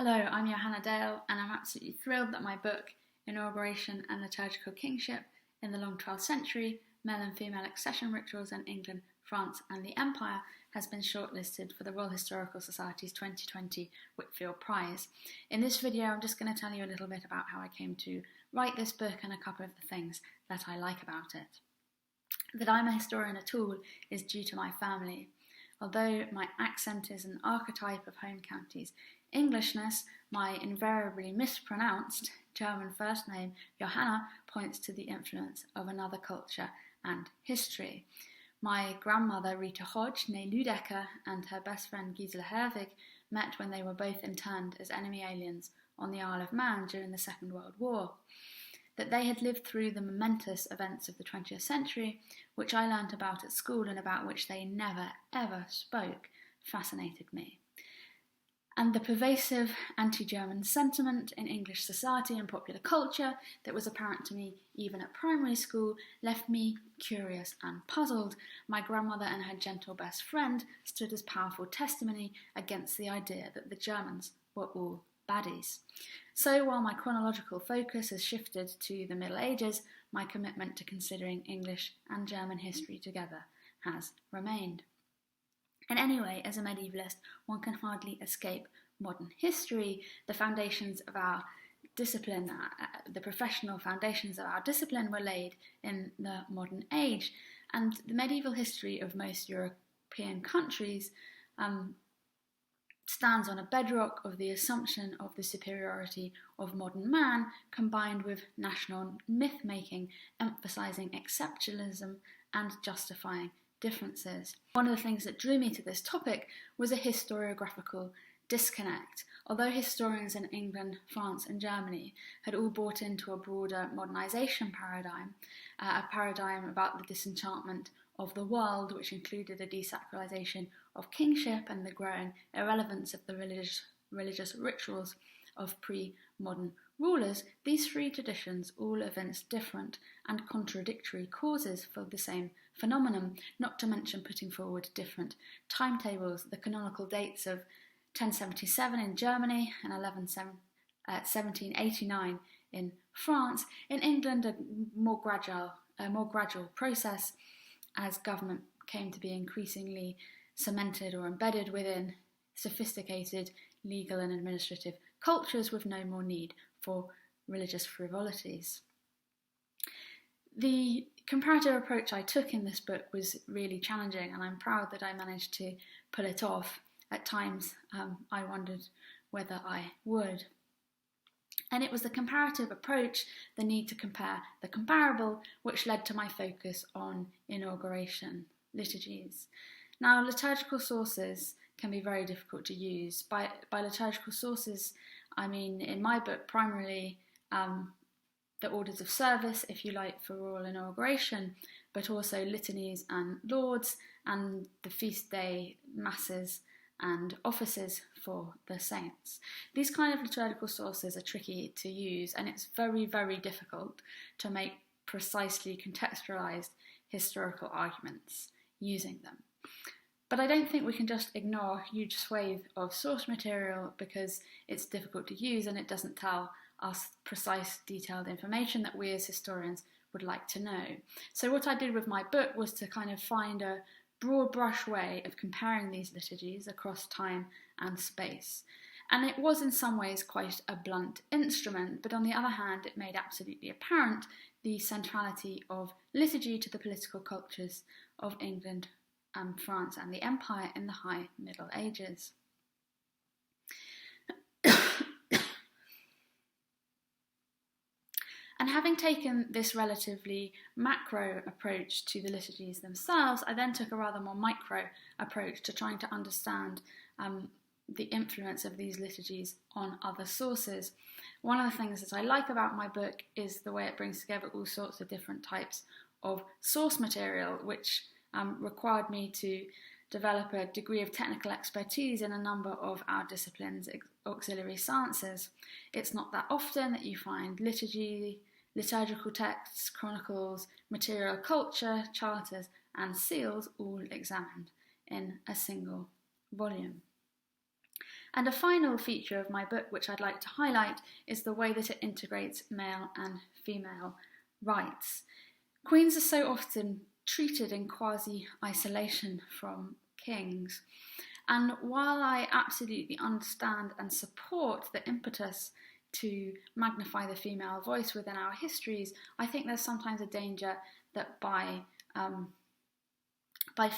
Hello, I'm Johanna Dale, and I'm absolutely thrilled that my book, Inauguration and Liturgical Kingship in the Long 12th Century, Male and Female Accession Rituals in England, France and the Empire, has been shortlisted for the Royal Historical Society's 2020 Whitfield Prize. In this video, I'm just going to tell you a little bit about how I came to write this book and a couple of the things that I like about it. That I'm a historian at all is due to my family. Although my accent is an archetype of home counties Englishness, my invariably mispronounced German first name, Johanna, points to the influence of another culture and history. My grandmother, Rita Hodge, née Lüdecker, and her best friend Gisela Herwig met when they were both interned as enemy aliens on the Isle of Man during the Second World War. That they had lived through the momentous events of the 20th century, which I learnt about at school and about which they never, ever spoke, fascinated me. And the pervasive anti-German sentiment in English society and popular culture that was apparent to me even at primary school left me curious and puzzled. My grandmother and her gentle best friend stood as powerful testimony against the idea that the Germans were all baddies. So while my chronological focus has shifted to the Middle Ages, my commitment to considering English and German history together has remained. And anyway, as a medievalist, one can hardly escape modern history. The foundations of our discipline, the professional foundations of our discipline were laid in the modern age. And the medieval history of most European countries stands on a bedrock of the assumption of the superiority of modern man, combined with national myth-making, emphasising exceptionalism and justifying differences. One of the things that drew me to this topic was a historiographical disconnect. Although historians in England, France and Germany had all bought into a broader modernisation paradigm, a paradigm about the disenchantment of the world, which included a desacralisation of kingship and the growing irrelevance of the religious rituals of pre-modern rulers, these three traditions all evince different and contradictory causes for the same phenomenon, not to mention putting forward different timetables. The canonical dates of 1077 in Germany and 1789 in France. In England, a more gradual process as government came to be increasingly cemented or embedded within sophisticated legal and administrative cultures with no more need for religious frivolities. The comparative approach I took in this book was really challenging, and I'm proud that I managed to pull it off. At times, I wondered whether I would. And it was the comparative approach, the need to compare the comparable, which led to my focus on inauguration liturgies. Now, liturgical sources can be very difficult to use. By liturgical sources, I mean, in my book, primarily the orders of service, if you like, for royal inauguration, but also litanies and lauds, and the feast day masses and offices for the saints. These kind of liturgical sources are tricky to use, and it's very, very difficult to make precisely contextualised historical arguments using them. But I don't think we can just ignore a huge swathe of source material because it's difficult to use and it doesn't tell us precise, detailed information that we as historians would like to know. So what I did with my book was to kind of find a broad brush way of comparing these liturgies across time and space. And it was in some ways quite a blunt instrument, but on the other hand, it made absolutely apparent the centrality of liturgy to the political cultures of England, France and the Empire in the High Middle Ages. And having taken this relatively macro approach to the liturgies themselves, I then took a rather more micro approach to trying to understand the influence of these liturgies on other sources. One of the things that I like about my book is the way it brings together all sorts of different types of source material, which required me to develop a degree of technical expertise in a number of our disciplines' auxiliary sciences. It's not that often that you find liturgy, liturgical texts, chronicles, material culture, charters and seals all examined in a single volume. And a final feature of my book, which I'd like to highlight, is the way that it integrates male and female rights. Queens are so often treated in quasi-isolation from kings. And while I absolutely understand and support the impetus to magnify the female voice within our histories, I think there's sometimes a danger that by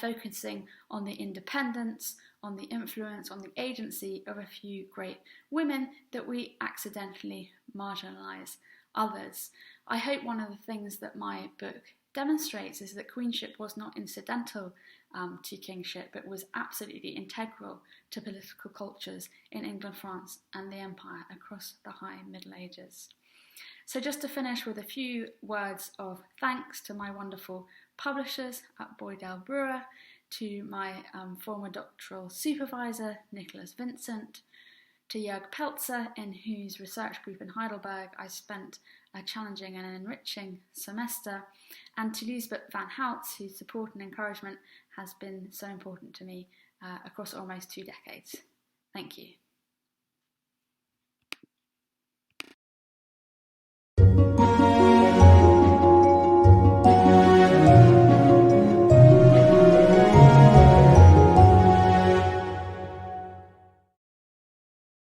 focusing on the independence, on the influence, on the agency of a few great women, that we accidentally marginalise others. I hope one of the things that my book demonstrates is that queenship was not incidental to kingship, but was absolutely integral to political cultures in England, France, and the Empire across the High Middle Ages. So just to finish with a few words of thanks to my wonderful publishers at Boydell Brewer, to my former doctoral supervisor, Nicholas Vincent, to Jörg Peltzer, in whose research group in Heidelberg I spent a challenging and enriching semester, and to Lisbeth van Houts, whose support and encouragement has been so important to me across almost 2 decades. Thank you.